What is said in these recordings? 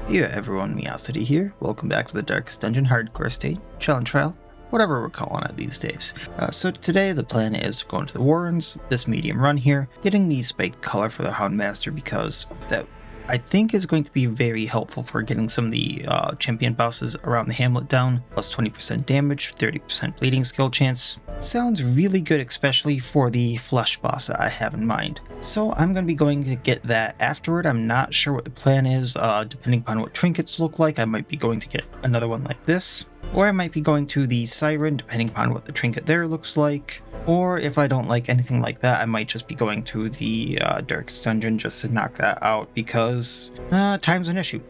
Hey everyone, Miacidae here. Welcome back to the Darkest Dungeon Hardcore State, Challenge Trial, whatever we're calling it these days. So today the plan is to go into the Warrens, this medium run here, getting the spiked color for the Houndmaster because that I think is going to be very helpful for getting some of the champion bosses around the hamlet down, plus 20% damage, 30% bleeding skill chance. Sounds really good, especially for the flesh boss that I have in mind. So I'm going to be going to get that afterward. I'm not sure what the plan is, depending upon what trinkets look like. I might be going to get another one like this, or I might be going to the Siren, depending upon what the trinket there looks like. Or if I don't like anything like that, I might just be going to the Darkest Dungeon just to knock that out because time's an issue.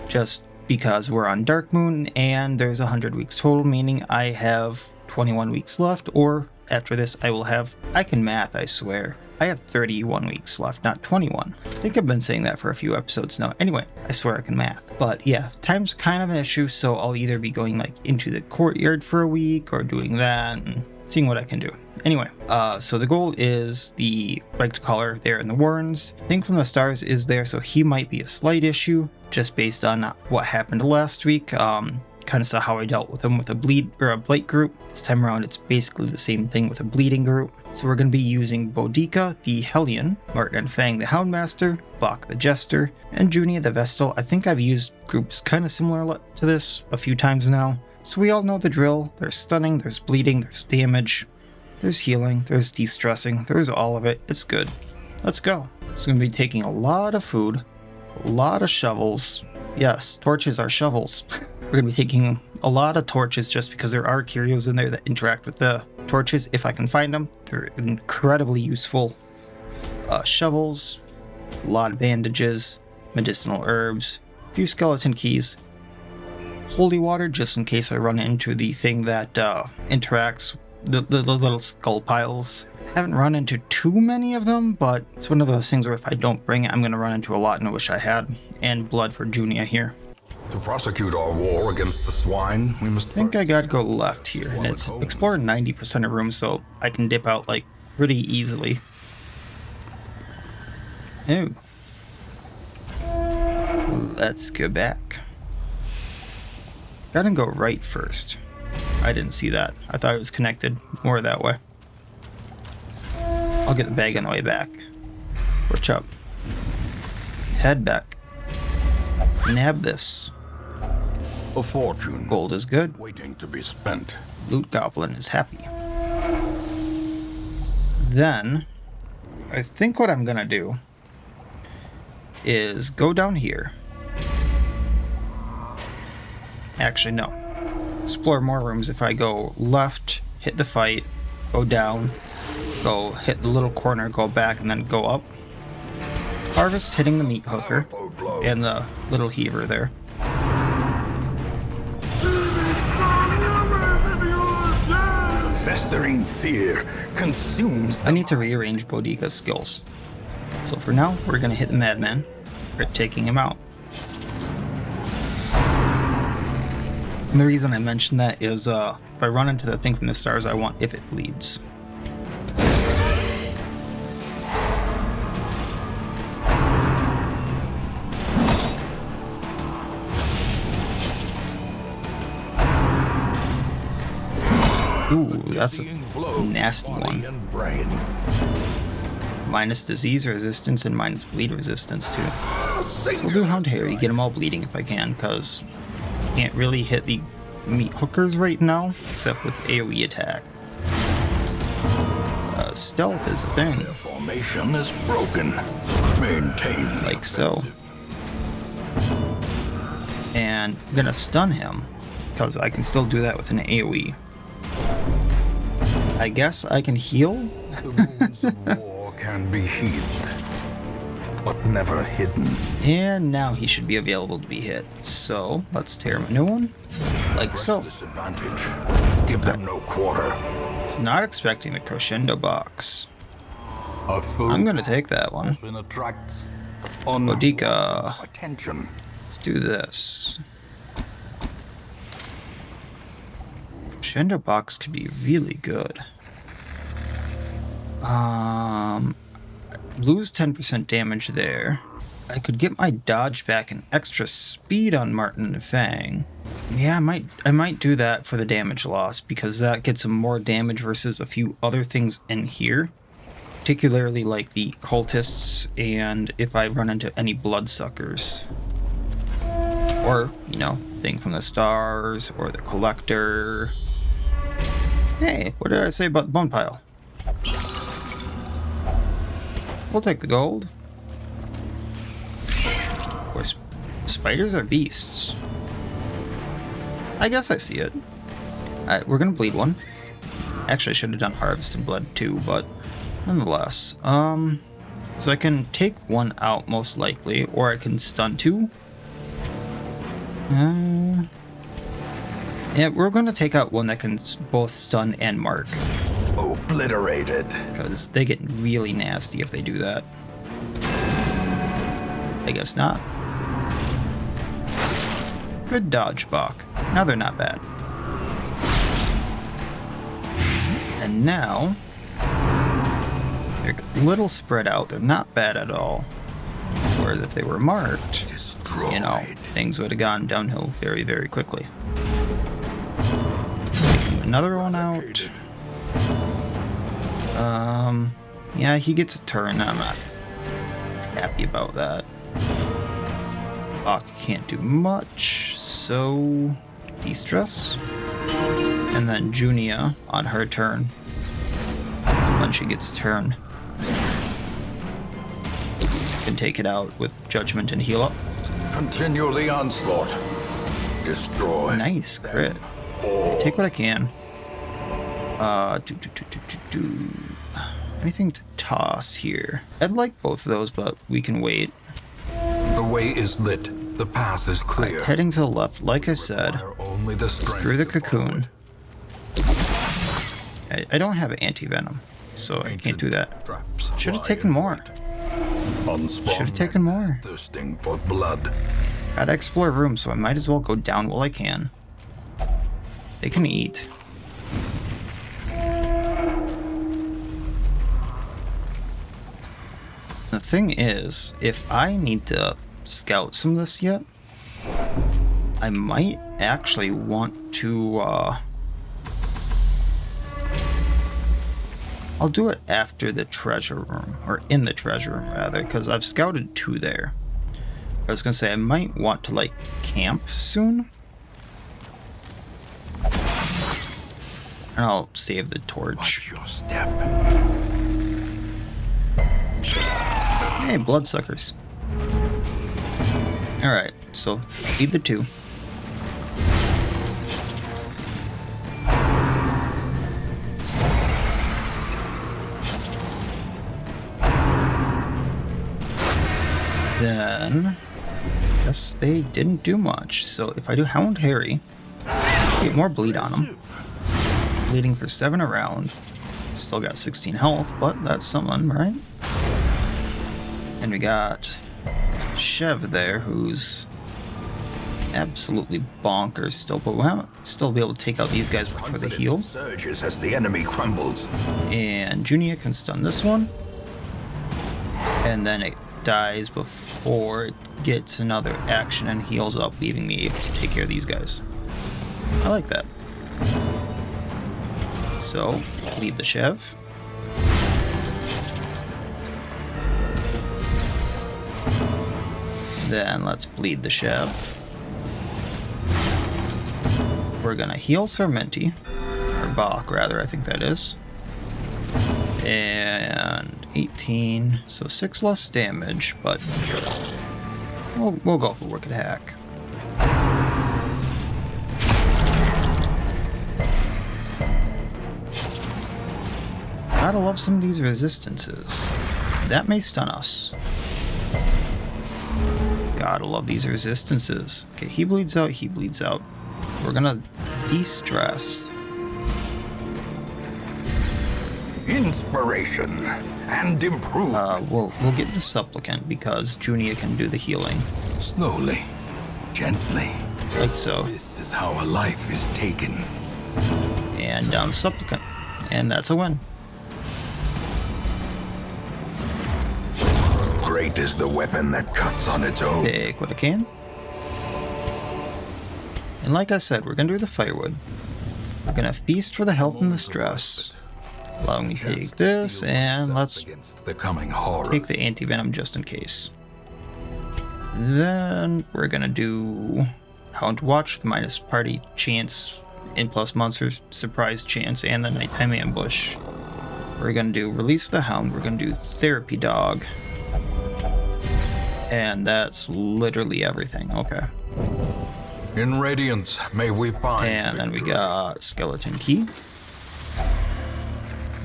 Just because we're on Darkmoon and there's 100 weeks total, meaning I have 21 weeks left, or after this I can math, I swear. I have 31 weeks left, not 21. I think I've been saying that for a few episodes now. Anyway, I swear I can math. But yeah, time's kind of an issue, so I'll either be going like into the courtyard for a week or doing that and seeing what I can do. Anyway, so the goal is the spiked collar there in the Warrens. I think from the stars is there, so he might be a slight issue just based on what happened last week. Kind of saw how I dealt with him with a blight group. This time around, it's basically the same thing with a bleeding group. So we're going to be using Boudica the Hellion, Martin and Fang the Houndmaster, Bach the Jester, and Junia the Vestal. I think I've used groups kind of similar to this a few times now. So we all know the drill. There's stunning, there's bleeding, there's damage, there's healing, there's de-stressing, there's all of it. It's good. Let's go. It's going to be taking a lot of food, a lot of shovels. Yes, torches are shovels. We're going to be taking a lot of torches just because there are curios in there that interact with the torches if I can find them. They're incredibly useful. Shovels, a lot of bandages, medicinal herbs, a few skeleton keys, holy water just in case I run into the thing that interacts the little skull piles. I haven't run into too many of them, but it's one of those things where if I don't bring it, I'm going to run into a lot and I wish I had. And blood for Junia here. To prosecute our war against the swine, we must... I think I gotta go left here, and it's explore 90% of rooms, so I can dip out like pretty easily. Oh. Let's go back. Gotta go right first. I didn't see that. I thought it was connected more that way. I'll get the bag on the way back. Watch up. Head back. Nab this. A fortune. Gold is good. Waiting to be spent. Loot Goblin is happy. Then, I think what I'm gonna do is go down here. Actually, no. Explore more rooms if I go left, hit the fight, go down, go hit the little corner, go back, and then go up. Harvest hitting the meat hooker and the little heaver there. Festering fear consumes. I need to rearrange Boudica's skills. So for now, we're gonna hit the Madman. We're taking him out. And the reason I mentioned that is if I run into the thing from the stars, I want if it bleeds. Ooh, that's a nasty one. Minus disease resistance and minus bleed resistance too. So we'll do Hound Harry, get them all bleeding if I can, because I can't really hit the meat hookers right now, except with AoE attacks. Stealth is a thing. Their formation is broken. Maintain like so. And I'm gonna stun him, because I can still do that with an AoE. I guess I can heal? The wounds of war can be healed, but never hidden. And now he should be available to be hit. So, let's tear him a new one. Like so. Disadvantage. Give them no quarter. He's not expecting the crescendo box. A food I'm gonna take that one. often attracts Boudica. attention. Let's do this. Crescendo box could be really good. Lose 10% damage there. I could get my dodge back and extra speed on Martin and Fang. Yeah, I might do that for the damage loss, because that gets him more damage versus a few other things in here. Particularly like the cultists, and if I run into any bloodsuckers. Or, you know, Thing from the Stars, or the Collector. Hey, what did I say about the bone pile? We'll take the gold. Or spiders are beasts. I guess I see it. Alright, we're gonna bleed one. Actually, I should have done Harvest and Blood too, but nonetheless. So I can take one out most likely, or I can stun two. Yeah, we're gonna take out one that can both stun and mark. Obliterated. Because they get really nasty if they do that. I guess not. Good dodge, Bach. Now they're not bad. And now they're a little spread out. They're not bad at all. Whereas if they were marked, you know, things would have gone downhill very, very quickly. Another one out. Yeah, he gets a turn. I'm not happy about that. Bach can't do much, so de-stress. And then Junia on her turn. When she gets a turn, can take it out with Judgment and heal up. Continue the onslaught. Destroy. Nice crit. Take what I can. Anything to toss here? I'd like both of those, but we can wait. The way is lit. The path is clear. Right, heading to the left, like I said. Only the Screw the cocoon. I don't have anti-venom, so I can't do that. Should have taken more. Should have taken more. Thirsting for blood. Gotta explore room, so I might as well go down while I can. They can eat. The thing is, if I need to scout some of this yet, I might actually want to, I'll do it after the treasure room, or in the treasure room rather, because I've scouted 2 there. I was gonna say I might want to like camp soon. And I'll save the torch. Watch your step. Hey, bloodsuckers. Alright, so feed the 2. Then, guess they didn't do much. So if I do Hound Harry, get more bleed on him. Bleeding for 7 around. Still got 16 health, but that's something, right? And we got Chev there, who's absolutely bonkers still, but we'll still be able to take out these guys for the heal. Surges as the enemy crumbles. And Junia can stun this one. And then it dies before it gets another action and heals up, leaving me able to take care of these guys. I like that. So, lead the Chev. Then let's bleed the Chev. We're gonna heal Sarmenti, or Bach rather, I think that is. And 18, so 6 less damage, but we'll go for Wicked Hack. Gotta love some of these resistances. That may stun us. Gotta love these resistances. Okay, he bleeds out, he bleeds out. We're gonna de-stress. Inspiration and improvement. We'll get the Supplicant because Junia can do the healing. Slowly, gently. Like so. This is how a life is taken. And down Supplicant. And that's a win. Great Fate is the weapon that cuts on its own. Take what I can. And like I said, we're gonna do the firewood. We're gonna feast for the health and the stress. Allow me to take this, and let's the coming horror. take the anti-venom just in case. Then we're gonna do Hound Watch with minus party chance, in plus monsters, surprise chance, and the nighttime ambush. We're gonna do Release the Hound, we're gonna do Therapy Dog. And that's literally everything, okay. In Radiance, may we find And then we victory. got Skeleton Key.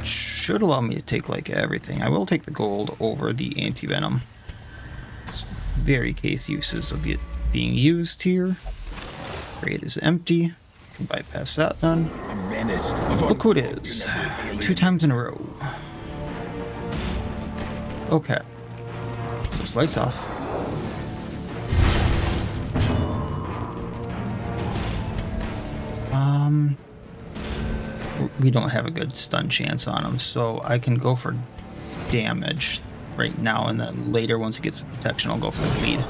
Should allow me to take like everything. I will take the gold over the anti-venom. It's very case uses of it being used here. Crate is empty. Can bypass that then. A menace of Look who it is. 2 times in a row. Okay. So slice off. We don't have a good stun chance on him, so I can go for damage right now, and then later, once he gets the protection, I'll go for the bleed.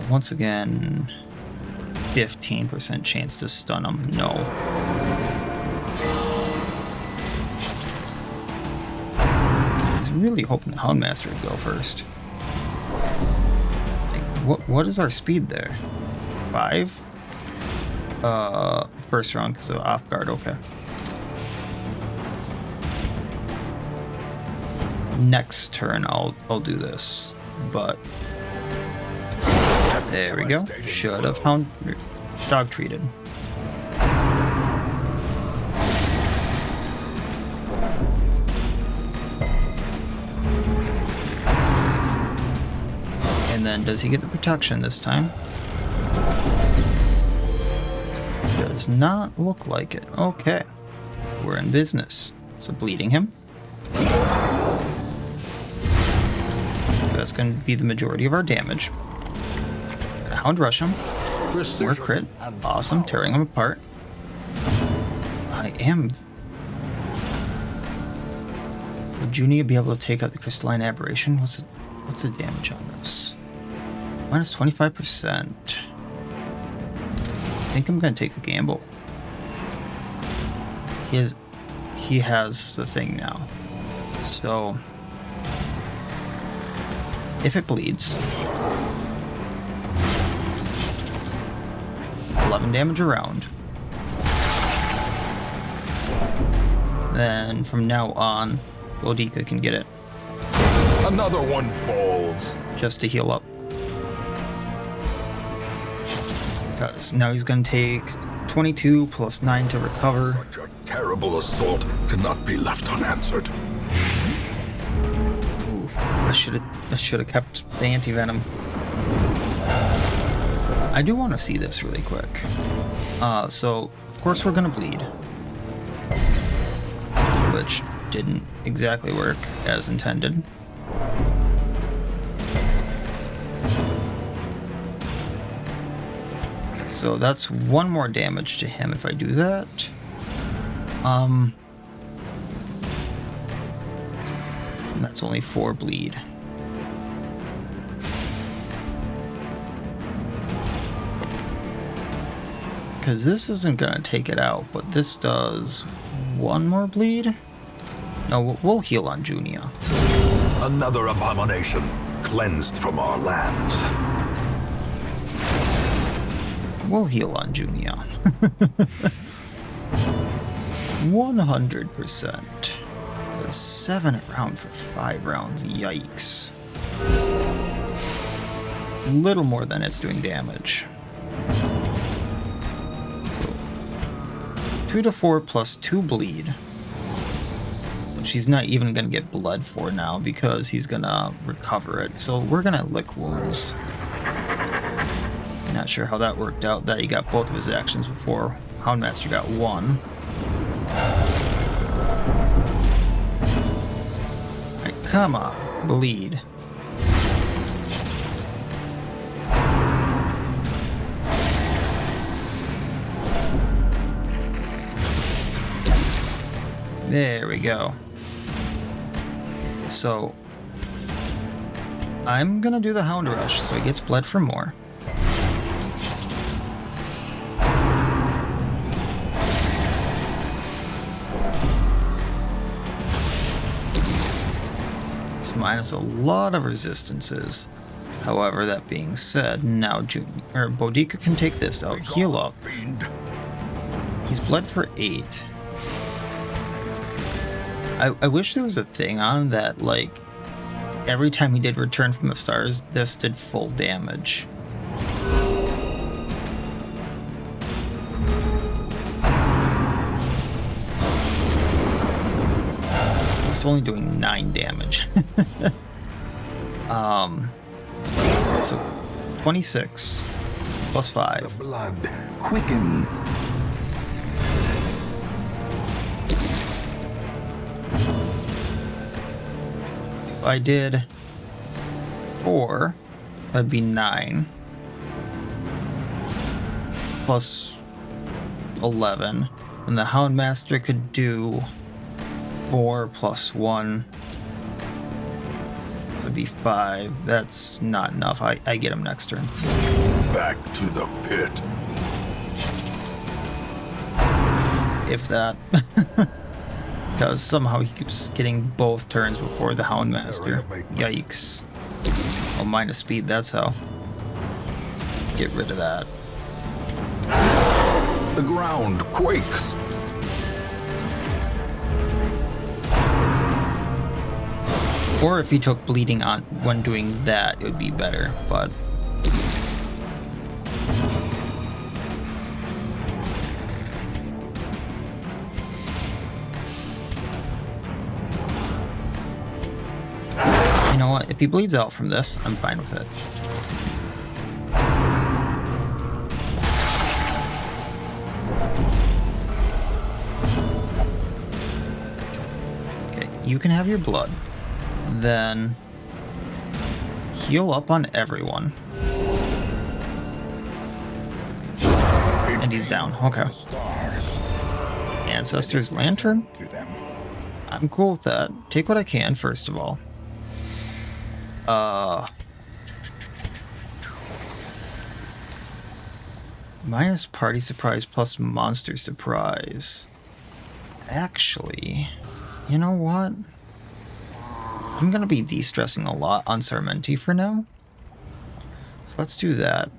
Once again, 15% chance to stun him. No. I was really hoping the Houndmaster would go first. Like, what is our speed there? 5? First round, so off guard, okay. Next turn I'll do this, but there we go. Should have dog treated. And then does he get the protection this time? Does not look like it. Okay. We're in business. So bleeding him. So that's going to be the majority of our damage. Hound rush him. More crit. Awesome. Tearing him apart. I am... Would Junia be able to take out the crystalline aberration? What's the damage on this? Minus 25%. I think I'm gonna take the gamble. He has the thing now. So if it bleeds, 11 damage around. Then from now on, Bodica can get it. Another one falls. Just to heal up. Because now he's going to take 22 plus 9 to recover. Such a terrible assault cannot be left unanswered. Oof, I should have kept the anti-venom. I do want to see this really quick. So of course we're going to bleed, which didn't exactly work as intended. So that's 1 more damage to him if I do that. And that's only 4 bleed. Because this isn't going to take it out, but this does 1 more bleed? No, we'll heal on Junia. Another abomination cleansed from our lands. We'll heal on Junia. 100%. 7 around for 5 rounds. Yikes. Little more than it's doing damage. So 2 to 4 plus 2 bleed. Which he's not even going to get blood for now because he's going to recover it. So we're going to lick wounds. Not sure how that worked out, that he got both of his actions before Houndmaster got 1. Alright, come on, bleed. There we go. So I'm gonna do the Hound Rush, so he gets bled for more. It's minus a lot of resistances. However, that being said, now Boudica can take this out, heal up. He's bled for 8. I wish there was a thing on that, like, every time he did Return from the Stars, this did full damage. It's only doing 9 damage. So 26 plus 5. The blood quickens. So if I did 4, that'd be 9 plus 11, and the Houndmaster could do 4 plus 1. So it'd be 5. That's not enough. I get him next turn. Back to the pit. If that. Because somehow he keeps getting both turns before the Houndmaster. Yikes. Oh, minus speed, that's how. Let's get rid of that. The ground quakes. Or if he took bleeding on when doing that, it would be better, but... You know what? If he bleeds out from this, I'm fine with it. Okay, you can have your blood. Then heal up on everyone. And he's down. Okay. Ancestor's Lantern? I'm cool with that. Take what I can, first of all. Minus Party Surprise plus Monster Surprise. Actually, you know what? I'm going to be de-stressing a lot on Sarmenti for now. So let's do that.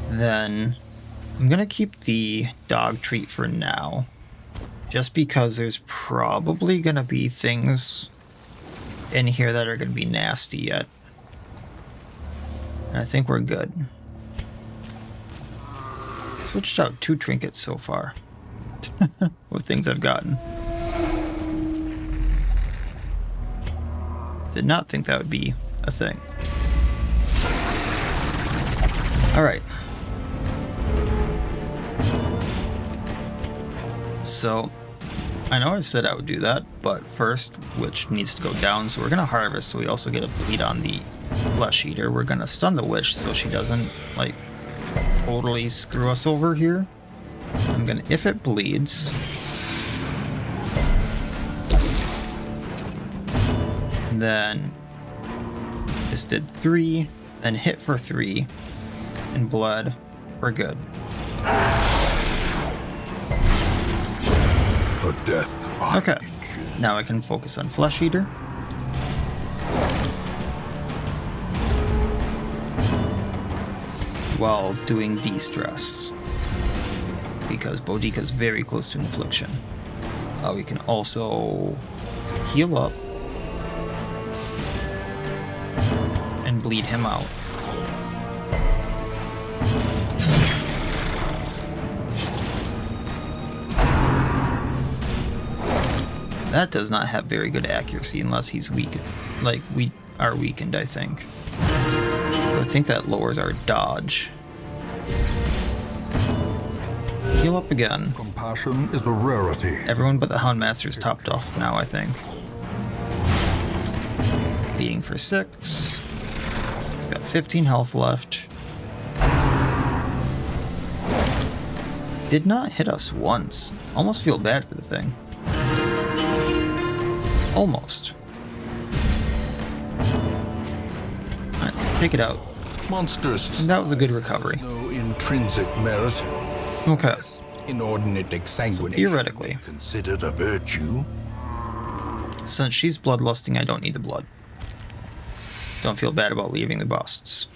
Then I'm going to keep the dog treat for now. Just because there's probably going to be things in here that are going to be nasty yet. And I think we're good. Switched out 2 trinkets so far. With things I've gotten. Did not think that would be a thing. Alright. So, I know I said I would do that, but first, Witch needs to go down, so we're going to harvest, so we also get a bleed on the Flesh Eater. We're going to stun the Witch so she doesn't, like, totally screw us over here. I'm going to, if it bleeds... And then this did 3, then hit for 3, and blood. We're good. A death. Okay, now I can focus on Flesh Eater. While doing de-stress. Because Boudica's very close to Infliction. We can also heal up. And bleed him out. That does not have very good accuracy unless he's weak. Like, we are weakened, I think. So I think that lowers our dodge. Heal up again. Compassion is a rarity. Everyone but the Houndmaster's topped off now, I think. Beating for 6. He's got 15 health left. Did not hit us once. Almost feel bad for the thing. Almost. Alright, take it out. Monsters. That was a good recovery. No intrinsic merit. Okay. Inordinate exsanguination. So theoretically, considered a virtue. Since she's bloodlusting, I don't need the blood. Don't feel bad about leaving the busts.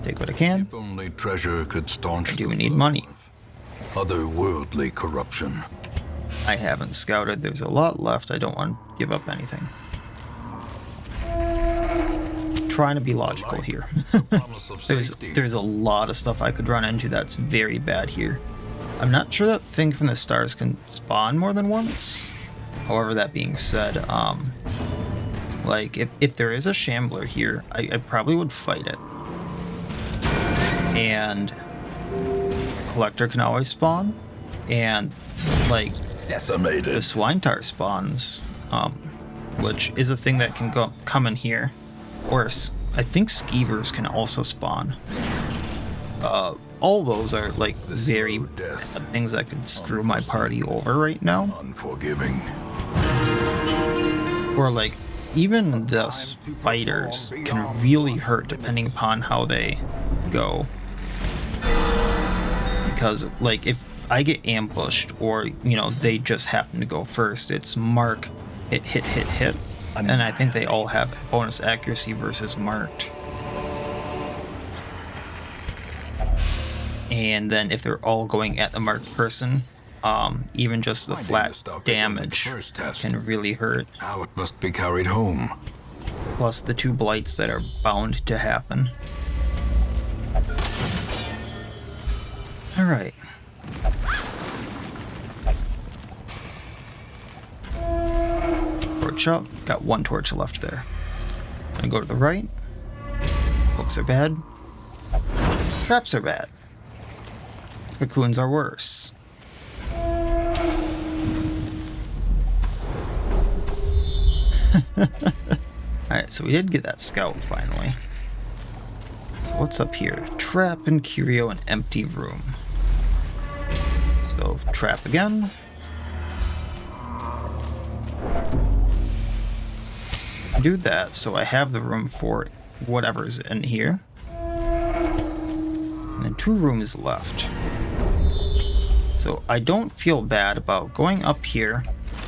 Take what I can. If only treasure could staunch. I do the need flow money. of otherworldly corruption. I haven't scouted. There's a lot left. I don't want to give up anything. Trying to be logical here. Promise of safety. there's a lot of stuff I could run into that's very bad here. I'm not sure that thing from the stars can spawn more than once. However, that being said, like if there is a Shambler here, I probably would fight it. And Collector can always spawn, and like Decimated. the Swine spawns, which is a thing that can come in here. Or I think Skeevers can also spawn. All those are like very bad things that could screw my party over right now. Unforgiving. Or like even the spiders can really hurt depending upon how they go. Because like if I get ambushed or you know they just happen to go first, it's mark, hit. And I think they all have bonus accuracy versus marked. And then if they're all going at the marked person, even just the flat damage can really hurt. Now it must be carried home. Plus the 2 blights that are bound to happen. Alright. Torch up. Got 1 torch left there. Gonna go to the right. Hooks are bad. Traps are bad. Cocoons are worse. Alright, so we did get that scout finally. So what's up here? Trap and curio and empty room. So trap again. Do that so I have the room for whatever's in here. And then 2 rooms left. So I don't feel bad about going up here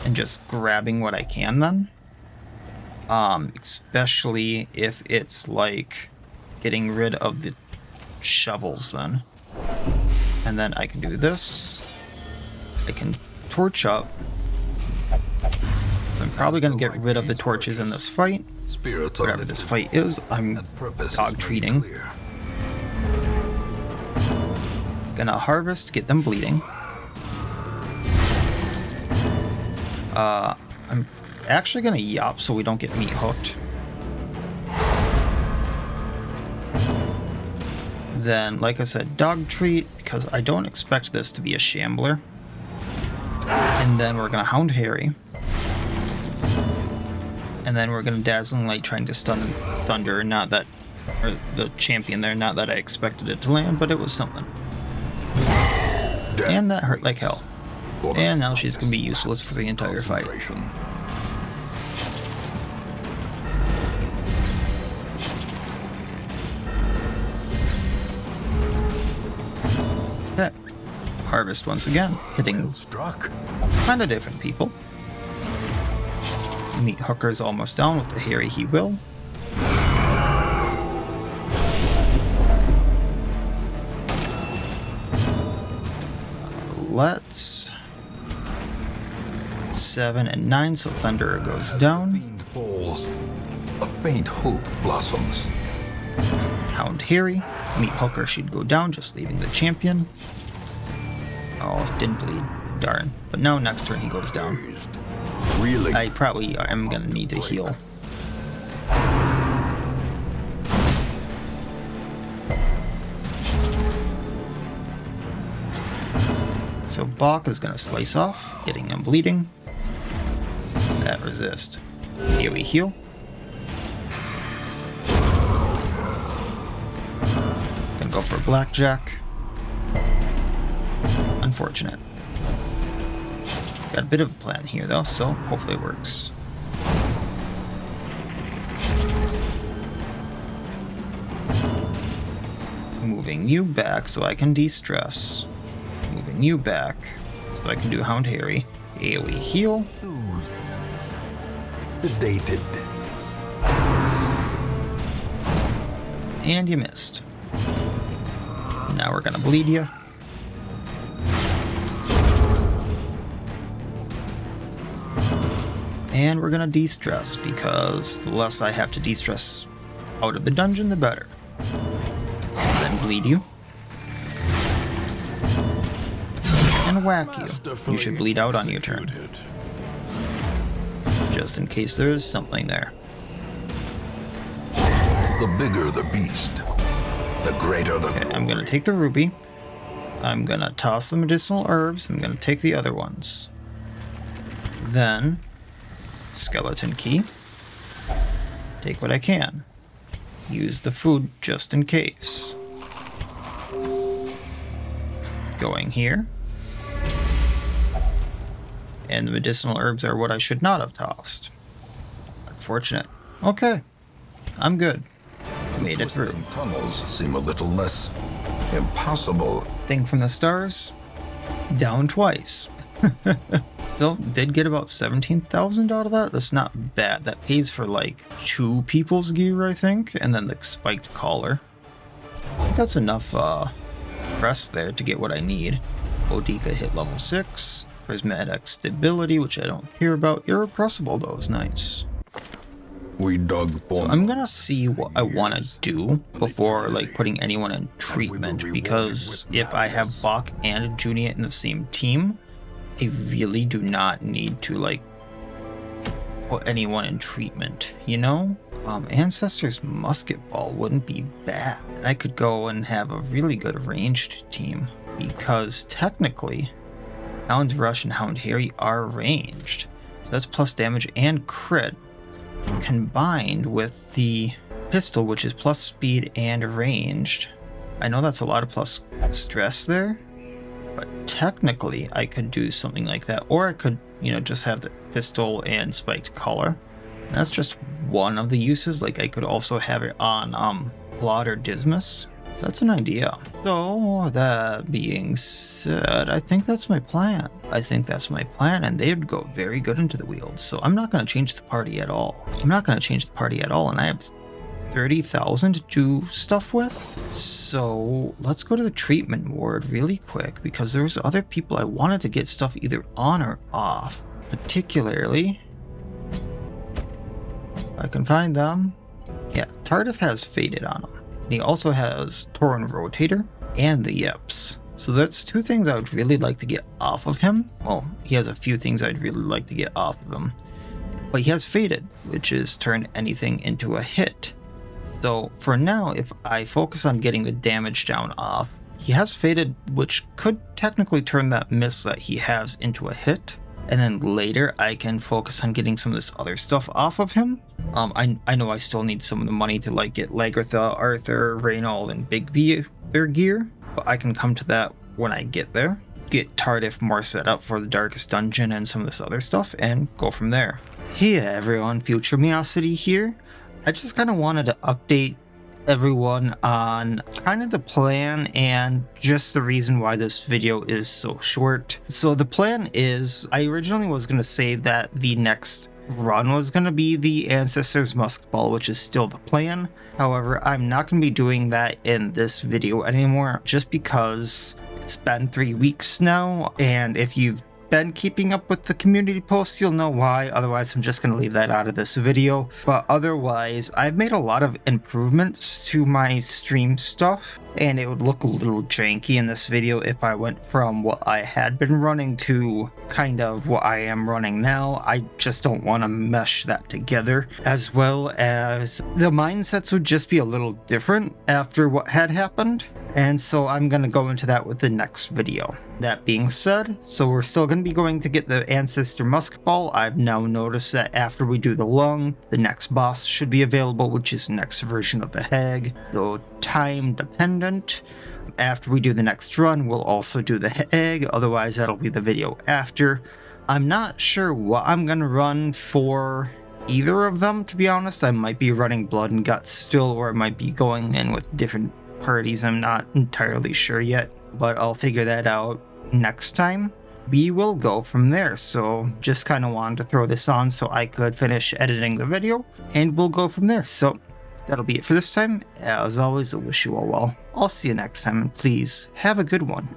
and just grabbing what I can then. Especially if it's like getting rid of the shovels then. And then I can do this. I can torch up. So I'm probably going to get rid of the torches in this fight. Whatever this fight is, I'm dog treating. Gonna harvest, get them bleeding. I'm actually gonna yop so we don't get meat hooked. Then, like I said, dog treat, because I don't expect this to be a Shambler. And then we're gonna Hound Harry. And then we're gonna Dazzling Light, trying to stun Thunder, not that, or the champion there, not that I expected it to land, but it was something. And that hurt like hell. And now she's gonna be useless for the entire fight. Okay. Harvest once again, hitting kinda different people. Meat Hooker's almost down with the Harry he will. Let's 7 and 9, so Thunderer goes down. Fiend falls. A faint hope blossoms. Hound Harry. Meat Hooker should go down, just leaving the champion. Oh, didn't bleed. Darn. But now next turn he goes down. Reeling. I probably am gonna need to heal. So Bach is gonna slice off, getting him bleeding. That resist. Here we heal. Gonna go for Blackjack. unfortunate. Got a bit of a plan here though, so hopefully it works. Moving you back so I can de-stress. Moving you back so I can do Hound Harry. AoE heal. Sedated. And you missed. Now we're gonna bleed you. And we're gonna de-stress, because the less I have to de-stress out of the dungeon, the better. Then bleed you. And whack you. You should bleed out on your turn. Just in case there is something there. The bigger the beast, the greater the Okay, I'm gonna take the ruby. I'm gonna toss the medicinal herbs. I'm gonna take the other ones. Then, skeleton key. Take what I can. Use the food just in case. Going here. And the medicinal herbs are what I should not have tossed. Unfortunate. Okay. I'm good. Made it through. Tunnels seem a little less impossible. Thing from the stars. Down twice. Still did get about 17,000 out of that. That's not bad. That pays for like 2 people's gear, I think. And then the spiked collar. I think that's enough press there to get what I need. Bodica hit level 6. Prismatic stability, which I don't care about. Irrepressible though is nice. We dug So I'm gonna see what I want to do before like putting anyone in treatment, because if I have Bach and Junia in the same team, I really do not need to like put anyone in treatment, you know? Ancestor's musket ball wouldn't be bad. I could go and have a really good ranged team, because technically Hound Rush and Hound Harry are ranged. So that's plus damage and crit, combined with the pistol, which is plus speed and ranged. I know that's a lot of plus stress there, but technically I could do something like that. Or I could, you know, just have the pistol and spiked collar. And that's just one of the uses. Like I could also have it on Plot or Dismas. So that's an idea. So that being said, I think that's my plan. And they would go very good into the Wields. So I'm not going to change the party at all. And I have 30,000 to do stuff with. So let's go to the treatment ward really quick, because there's other people I wanted to get stuff either on or off. Particularly, I can find them. Yeah, Tardif has Faded on him. He also has Tauren Rotator and the Yeps. So that's 2 things I would really like to get off of him. Well, he has a few things I'd really like to get off of him. But he has Faded, which is turn anything into a hit. So for now, if I focus on getting the damage down off, he has Faded, which could technically turn that miss that he has into a hit. And then later I can focus on getting some of this other stuff off of him. I know I still need some of the money to like get Lagertha, Arthur, Reynold, and Big B their gear, but I can come to that when I get there. Get Tardif more set up for the Darkest Dungeon and some of this other stuff, and go from there. Hey everyone, Future Miacidae here. I just kind of wanted to update everyone on kind of the plan and just the reason why this video is so short. So the plan is, I originally was going to say that the next run was going to be the Ancestor's Musket Ball, which is still the plan. However, I'm not going to be doing that in this video anymore, just because it's been 3 weeks now, and if you've been keeping up with the community posts, you'll know why. Otherwise, I'm just going to leave that out of this video. But otherwise, I've made a lot of improvements to my stream stuff, and it would look a little janky in this video if I went from what I had been running to kind of what I am running now. I just don't want to mesh that together, as well as the mindsets would just be a little different after what had happened. And so I'm going to go into that with the next video. That being said, so we're still going to be going to get the Ancestor Musket Ball. I've now noticed that after we do the lung, the next boss should be available, which is the next version of the Hag. So time dependent. After we do the next run, we'll also do the egg, otherwise that'll be the video after. I'm not sure what I'm gonna run for either of them, to be honest. I might be running Blood and Guts still, or I might be going in with different parties. I'm not entirely sure yet, but I'll figure that out next time. We will go from there. So just kind of wanted to throw this on so I could finish editing the video, and we'll go from there. So that'll be it for this time. As always, I wish you all well. I'll see you next time, and please have a good one.